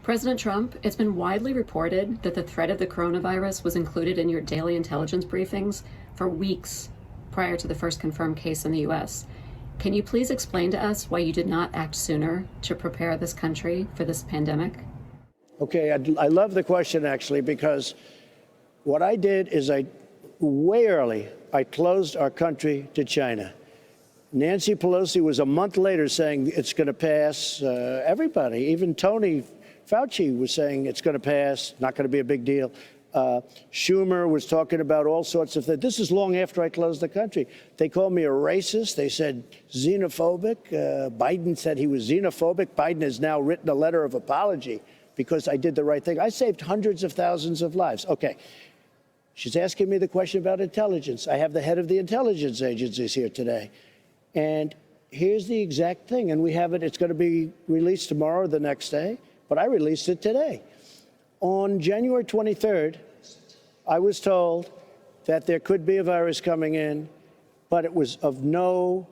President Trump, it's been widely reported that the threat of the coronavirus was included in your daily intelligence briefings for weeks prior to the first confirmed case in the U.S. Can you please explain to us why you did not act sooner to prepare this country for this pandemic? Okay, I love the question, actually, because what I did is way early, I closed our country to China. Nancy Pelosi was a month later saying it's going to pass. Everybody, even Tony Fauci was saying it's going to pass, not going to be a big deal. Schumer was talking about all sorts of things. This is long after I closed the country. They called me a racist. They said xenophobic. Biden said he was xenophobic. Biden has now written a letter of apology because I did the right thing. I saved hundreds of thousands of lives. Okay. She's asking me the question about intelligence. I have the head of the intelligence agencies here today. And here's the exact thing. And we have it. It's going to be released tomorrow or the next day. But I released it today. On January 23rd, I was told that there could be a virus coming in, but it was of no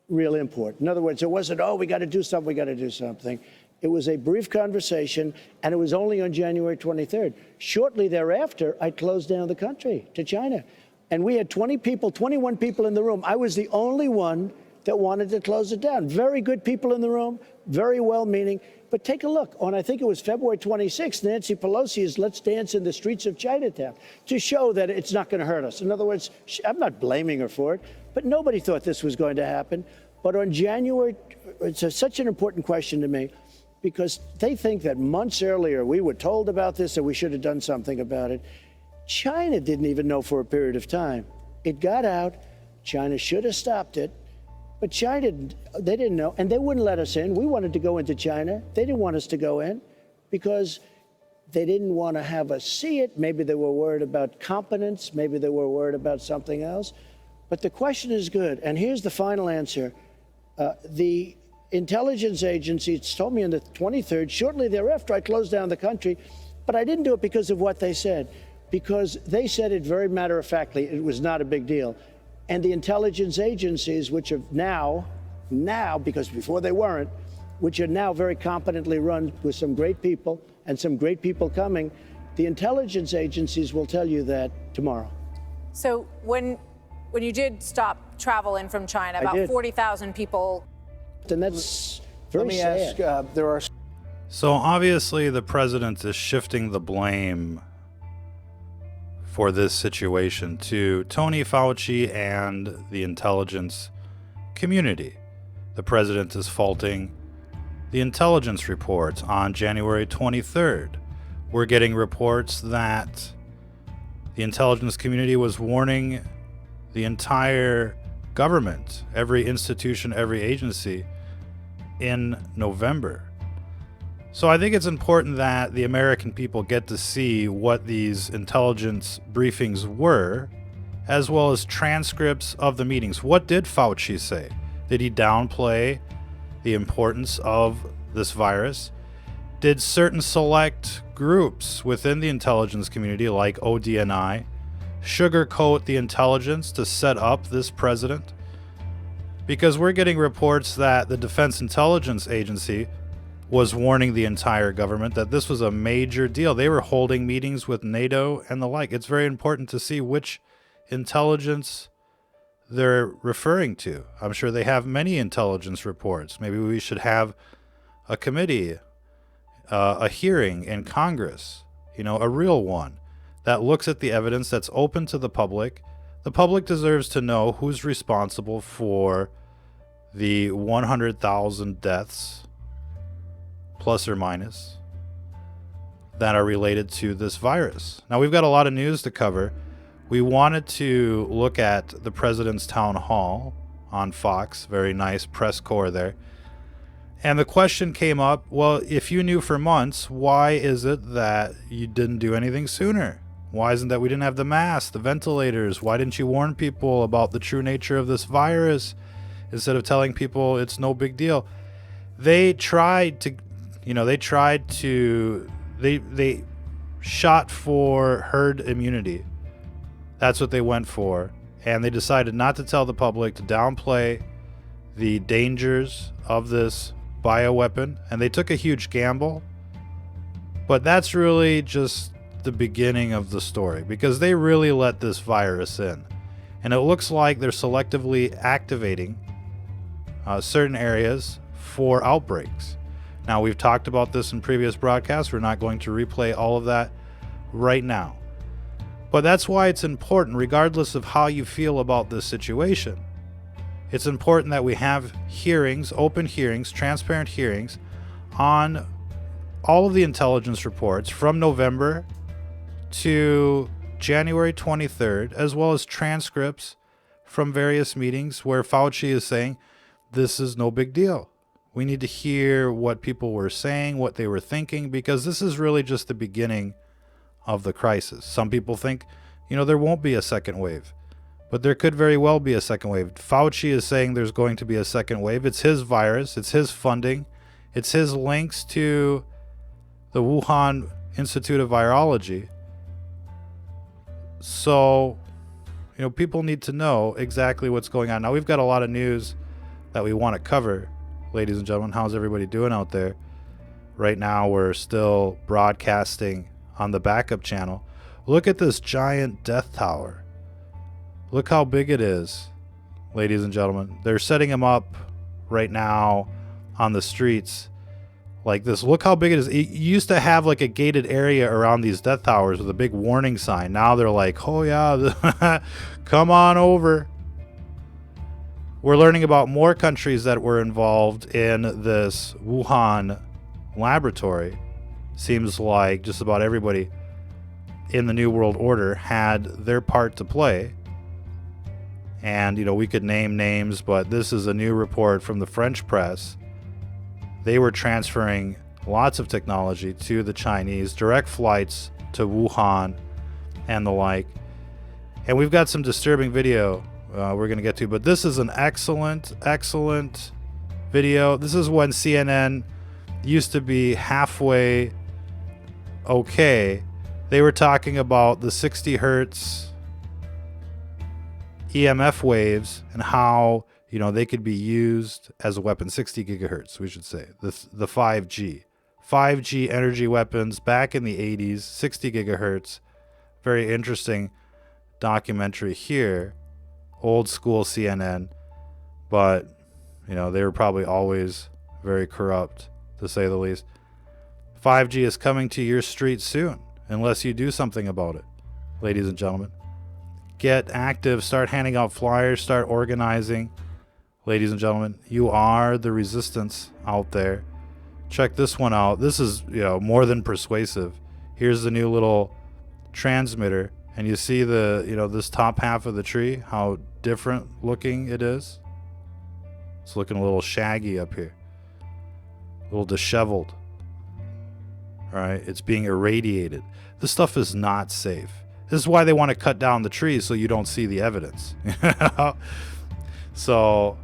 real import. In other words, it wasn't, oh, we got to do something, we got to do something. It was a brief conversation, and it was only on January 23rd. Shortly thereafter, I closed down the country to China. And we had 21 people in the room. I was the only one that wanted to close it down. Very good people in the room, very well-meaning. But take a look. On, I think it was February 26th, Nancy Pelosi is Let's Dance in the Streets of Chinatown to show that it's not going to hurt us. In other words, I'm not blaming her for it, but nobody thought this was going to happen. But on January, it's such an important question to me because they think that months earlier we were told about this and we should have done something about it. China didn't even know for a period of time. It got out. China should have stopped it. But China, they didn't know, and they wouldn't let us in. We wanted to go into China. They didn't want us to go in because they didn't want to have us see it. Maybe they were worried about competence. Maybe they were worried about something else. But the question is good, and here's the final answer. The intelligence agencies told me on the 23rd, shortly thereafter, I closed down the country, but I didn't do it because of what they said, because they said it very matter-of-factly. It was not a big deal. And the intelligence agencies, which are now, because before they weren't, which are now very competently run with some great people and some great people coming, the intelligence agencies will tell you that tomorrow. So when you did stop travel in from China, about 40,000 people. And that's very sad. Let me ask, So obviously the president is shifting the blame for this situation to Tony Fauci and the intelligence community. The president is faulting the intelligence reports on January 23rd. We're getting reports that the intelligence community was warning the entire government, every institution, every agency in November. So I think it's important that the American people get to see what these intelligence briefings were, as well as transcripts of the meetings. What did Fauci say? Did he downplay the importance of this virus? Did certain select groups within the intelligence community, like Odni, sugarcoat the intelligence to set up this president? Because we're getting reports that the Defense Intelligence Agency was warning the entire government that this was a major deal. They were holding meetings with NATO and the like. It's very important to see which intelligence they're referring to. I'm sure they have many intelligence reports. Maybe we should have a committee, a hearing in Congress, a real one that looks at the evidence, that's open to the public. The public deserves to know who's responsible for the 100,000 deaths plus or minus, that are related to this virus. Now, we've got a lot of news to cover. We wanted to look at the president's town hall on Fox. Very nice press corps there. And the question came up, well, if you knew for months, why is it that you didn't do anything sooner? Why isn't that we didn't have the masks, the ventilators? Why didn't you warn people about the true nature of this virus instead of telling people it's no big deal? They tried to they shot for herd immunity. That's what they went for. And they decided not to tell the public, to downplay the dangers of this bioweapon. And they took a huge gamble. But that's really just the beginning of the story, because they really let this virus in. And it looks like they're selectively activating certain areas for outbreaks. Now, we've talked about this in previous broadcasts. We're not going to replay all of that right now. But that's why it's important, regardless of how you feel about this situation. It's important that we have hearings, open hearings, transparent hearings on all of the intelligence reports from November to January 23rd, as well as transcripts from various meetings where Fauci is saying this is no big deal. We need to hear what people were saying, what they were thinking, because this is really just the beginning of the crisis. Some people think, there won't be a second wave, but there could very well be a second wave. Fauci is saying there's going to be a second wave. It's his virus. It's his funding. It's his links to the Wuhan Institute of Virology. So, people need to know exactly what's going on. Now, we've got a lot of news that we want to cover, ladies and gentlemen. How's everybody doing out there? Right now, we're still broadcasting on the backup channel. Look at this giant death tower. Look how big it is, ladies and gentlemen. They're setting them up right now on the streets like this. Look how big it is. It used to have like a gated area around these death towers with a big warning sign. Now they're like, oh yeah, come on over. We're learning about more countries that were involved in this Wuhan laboratory. Seems like just about everybody in the New World Order had their part to play. And, we could name names, but this is a new report from the French press. They were transferring lots of technology to the Chinese, direct flights to Wuhan and the like. And we've got some disturbing video we're going to get to, but this is an excellent video. This is when CNN used to be halfway okay. They were talking about the 60 hertz EMF waves and how they could be used as a weapon. 60 gigahertz, we should say. The 5G energy weapons back in the 80s, 60 gigahertz. Very interesting documentary here. Old school CNN, but they were probably always very corrupt, to say the least. 5G is coming to your street soon, unless you do something about it, ladies and gentlemen. Get active, start handing out flyers, start organizing. Ladies and gentlemen, you are the resistance out there. Check this one out. This is, more than persuasive. Here's the new little transmitter, and you see the, this top half of the tree, how different looking it is. It's looking a little shaggy up here, a little disheveled. All right, it's being irradiated. This stuff is not safe. This is why they want to cut down the trees so you don't see the evidence. So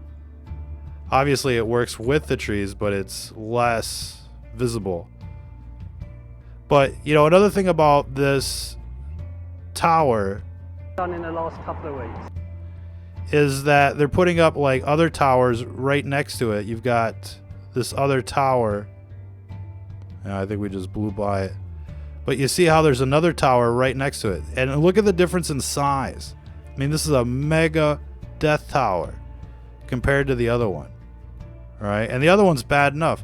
obviously it works with the trees, but it's less visible. But another thing about this tower done in the last couple of weeks is that they're putting up like other towers right next to it. You've got this other tower. I think we just blew by it. But you see how there's another tower right next to it. And look at the difference in size. I mean, this is a mega death tower compared to the other one. All right. And the other one's bad enough.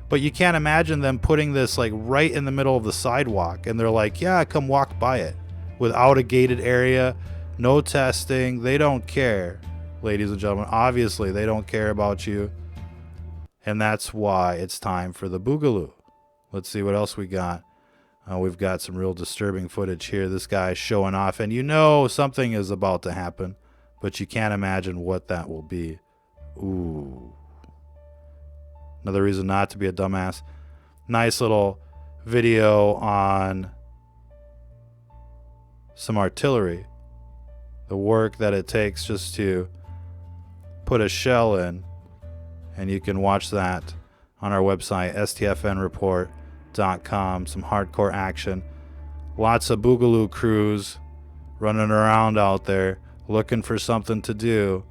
But you can't imagine them putting this like right in the middle of the sidewalk. And they're like, yeah, come walk by it without a gated area. No testing. They don't care, ladies and gentlemen. Obviously, they don't care about you. And that's why it's time for the Boogaloo. Let's see what else we got. We've got some real disturbing footage here. This guy's showing off, and something is about to happen, but you can't imagine what that will be. Ooh. Another reason not to be a dumbass. Nice little video on some artillery. The work that it takes just to put a shell in, and you can watch that on our website, stfnreport.com. Some hardcore action. Lots of Boogaloo crews running around out there looking for something to do.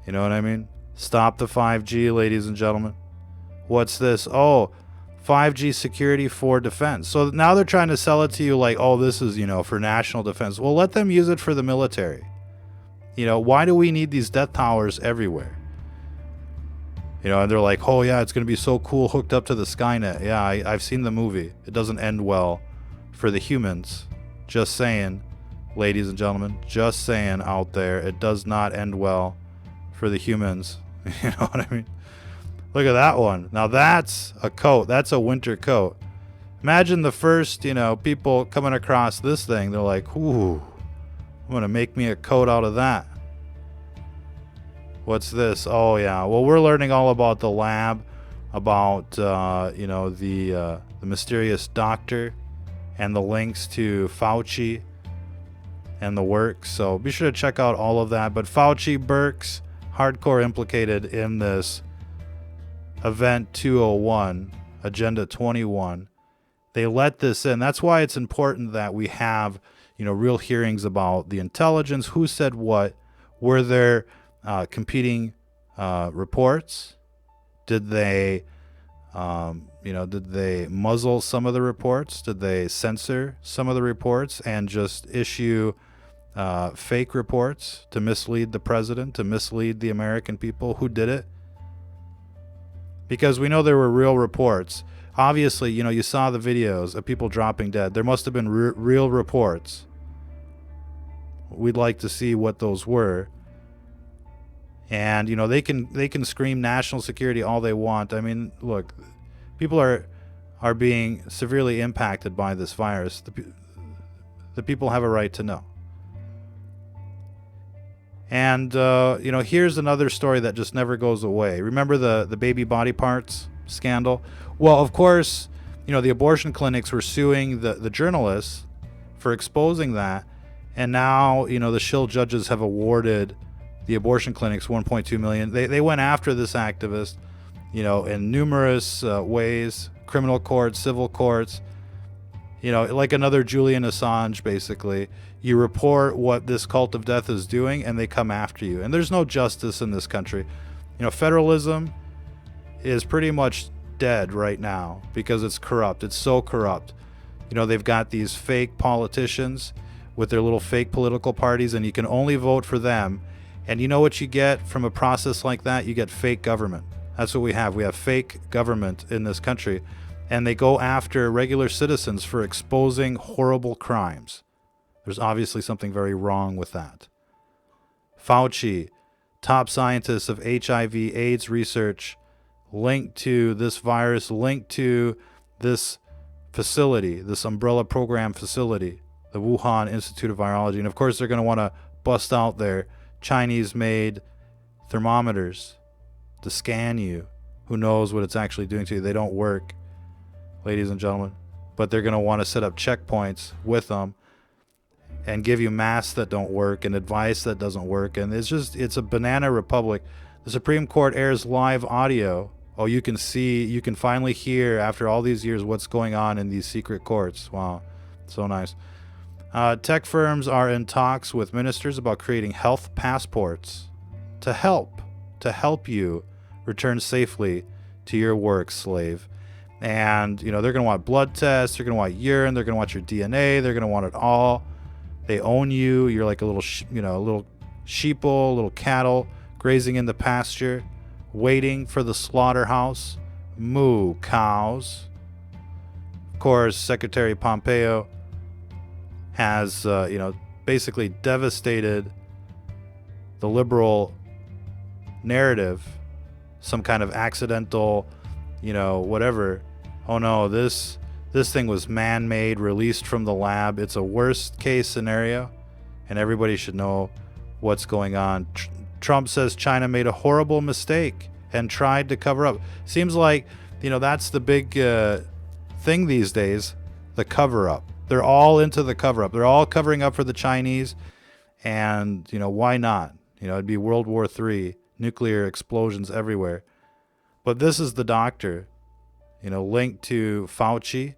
You know what I mean? Stop the 5G, ladies and gentlemen. What's this? Oh, 5G security for defense. So now they're trying to sell it to you like, oh, this is, for national defense. Well, let them use it for the military. Why do we need these death towers everywhere? And they're like, oh yeah, it's going to be so cool hooked up to the Skynet. Yeah, I've seen the movie. It doesn't end well for the humans. Just saying, ladies and gentlemen, just saying out there, it does not end well for the humans. You know what I mean? Look at that one. Now that's a coat. That's a winter coat. Imagine the first, people coming across this thing. They're like, ooh, I'm going to make me a coat out of that. What's this? Oh, yeah. Well, we're learning all about the lab, about, the mysterious doctor and the links to Fauci and the work. So be sure to check out all of that. But Fauci, Birx, hardcore implicated in this Event 201, Agenda 21. They let this in. That's why it's important that we have, real hearings about the intelligence, who said what, were there competing reports? Did they, did they muzzle some of the reports? Did they censor some of the reports and just issue fake reports to mislead the president, to mislead the American people? Who did it? Because we know there were real reports. Obviously, you saw the videos of people dropping dead. There must have been real reports. We'd like to see what those were. And, they can scream national security all they want. I mean, look, people are being severely impacted by this virus. The people have a right to know. And, here's another story that just never goes away. Remember the baby body parts scandal? Well, of course, the abortion clinics were suing the journalists for exposing that. And now, the shill judges have awarded the abortion clinics $1.2 million. They went after this activist, in numerous ways, criminal courts, civil courts, like another Julian Assange, basically. You report what this cult of death is doing, and they come after you. And there's no justice in this country. Federalism is pretty much dead right now because it's corrupt. It's so corrupt. They've got these fake politicians with their little fake political parties, and you can only vote for them. And you know what you get from a process like that? You get fake government. That's what we have. We have fake government in this country. And they go after regular citizens for exposing horrible crimes. There's obviously something very wrong with that. Fauci, top scientist of HIV/AIDS research, linked to this virus, linked to this facility, this umbrella program facility, the Wuhan Institute of Virology. And of course, they're going to want to bust out their Chinese-made thermometers to scan you. Who knows what it's actually doing to you? They don't work, ladies and gentlemen. But they're going to want to set up checkpoints with them and give you masks that don't work and advice that doesn't work. And it's a banana republic. The Supreme Court airs live audio. Oh, you can finally hear after all these years what's going on in these secret courts. Wow, so nice. Tech firms are in talks with ministers about creating health passports to help you return safely to your work, slave. And, they're going to want blood tests, they're going to want urine, they're going to want your DNA, they're going to want it all. They own you. You're like a little, a little sheeple, a little cattle grazing in the pasture, waiting for the slaughterhouse. Moo cows. Of course, Secretary Pompeo has, basically devastated the liberal narrative. Some kind of accidental, whatever. Oh no, this thing was man-made, released from the lab. It's a worst-case scenario, and everybody should know what's going on. Trump says China made a horrible mistake and tried to cover up. Seems like, that's the big thing these days, the cover-up. They're all into the cover-up. They're all covering up for the Chinese, and, why not? It'd be World War III, nuclear explosions everywhere. But this is the doctor, linked to Fauci,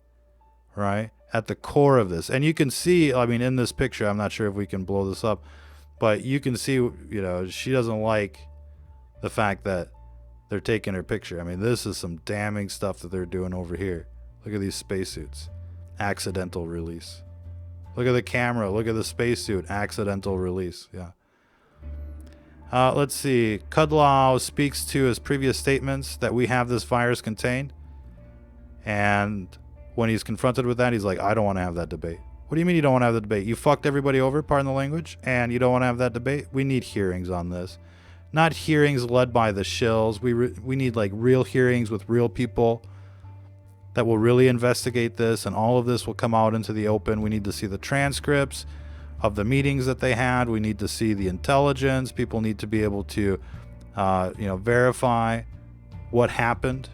right, at the core of this. And you can see, in this picture, I'm not sure if we can blow this up, but you can see, she doesn't like the fact that they're taking her picture. I mean, this is some damning stuff that they're doing over here. Look at these spacesuits. Accidental release. Look at the camera. Look at the spacesuit. Accidental release. Yeah. Let's see. Kudlow speaks to his previous statements that we have this virus contained. And when he's confronted with that, he's like, I don't want to have that debate. What do you mean you don't want to have the debate? You fucked everybody over, pardon the language, and you don't want to have that debate? We need hearings on this. Not hearings led by the shills. We need like real hearings with real people that will really investigate this, and all of this will come out into the open. We need to see the transcripts of the meetings that they had. We need to see the intelligence. People need to be able to, verify what happened,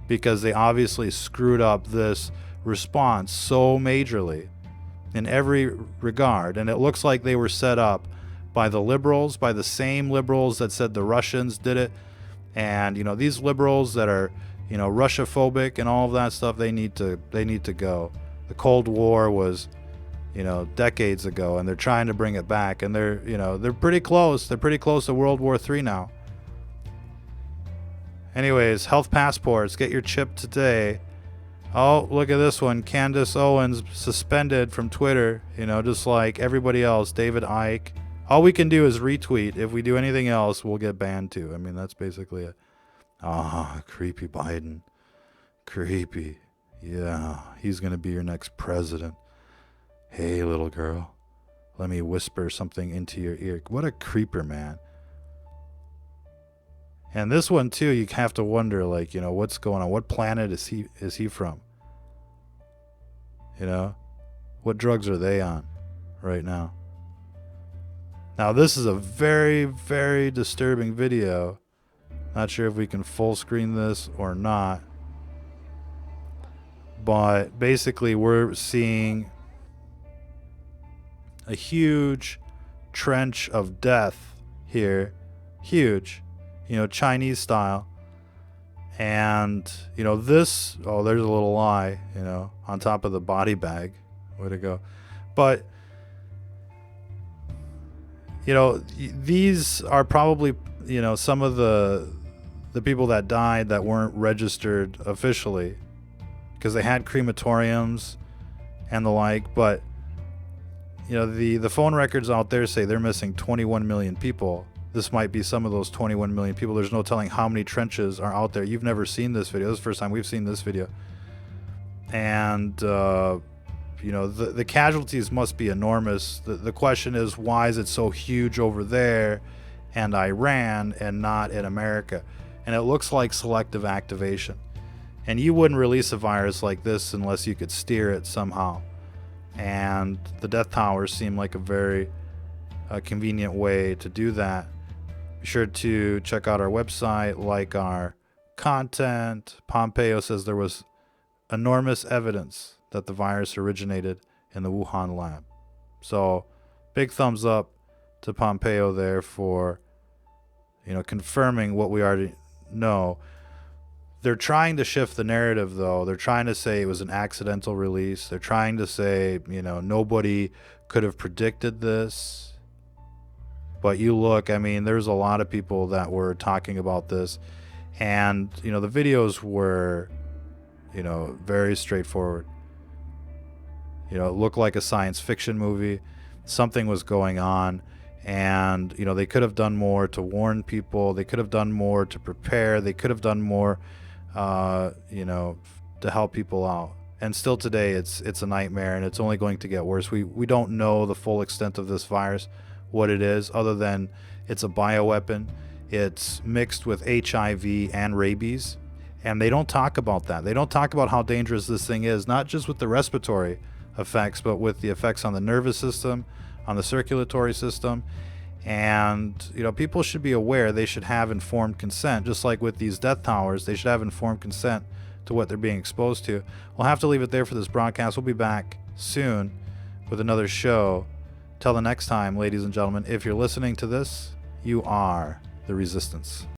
because they obviously screwed up this response so majorly in every regard. And it looks like they were set up by the liberals, by the same liberals that said the Russians did it. And, these liberals that are, Russia-phobic and all of that stuff, they need to go. The Cold War was, decades ago, and they're trying to bring it back. And they're pretty close. They're pretty close to World War III now. Anyways, health passports. Get your chip today. Oh, look at this one. Candace Owens suspended from Twitter, just like everybody else. David Icke. All we can do is retweet. If we do anything else, we'll get banned too. I mean, that's basically it. Creepy Biden. Creepy. Yeah, he's going to be your next president. Hey, little girl, let me whisper something into your ear. What a creeper, man. And this one too, you have to wonder, like, what's going on? What planet is he from? What drugs are they on right now? Now, this is a very, very disturbing video. Not sure if we can full screen this or not. But basically, we're seeing a huge trench of death here. Huge. Chinese style. And, this, there's a little lie, on top of the body bag. Way to go. But, these are probably, some of the people that died that weren't registered officially, because they had crematoriums and the like. But, the phone records out there say they're missing 21 million people. This might be some of those 21 million people. There's no telling how many trenches are out there. You've never seen this video. This is the first time we've seen this video. And, the casualties must be enormous. The question is, why is it so huge over there and Iran and not in America? And it looks like selective activation. And you wouldn't release a virus like this unless you could steer it somehow. And the death towers seem like a very convenient way to do that. Be sure to check out our website, like our content. Pompeo says there was enormous evidence that the virus originated in the Wuhan lab. So big thumbs up to Pompeo there for, confirming what we already know. They're trying to shift the narrative, though. They're trying to say it was an accidental release. They're trying to say, nobody could have predicted this. But you look, there's a lot of people that were talking about this. And, the videos were, very straightforward. It looked like a science fiction movie. Something was going on. And, they could have done more to warn people. They could have done more to prepare. They could have done more, to help people out. And still today, it's a nightmare, and it's only going to get worse. We don't know the full extent of this virus, what it is, other than it's a bioweapon. It's mixed with HIV and rabies. And they don't talk about that. They don't talk about how dangerous this thing is, not just with the respiratory effects, but with the effects on the nervous system, on the circulatory system. And, people should be aware. They should have informed consent. Just like with these death towers, they should have informed consent to what they're being exposed to. We'll have to leave it there for this broadcast. We'll be back soon with another show. Till the next time, ladies and gentlemen, if you're listening to this, you are the resistance.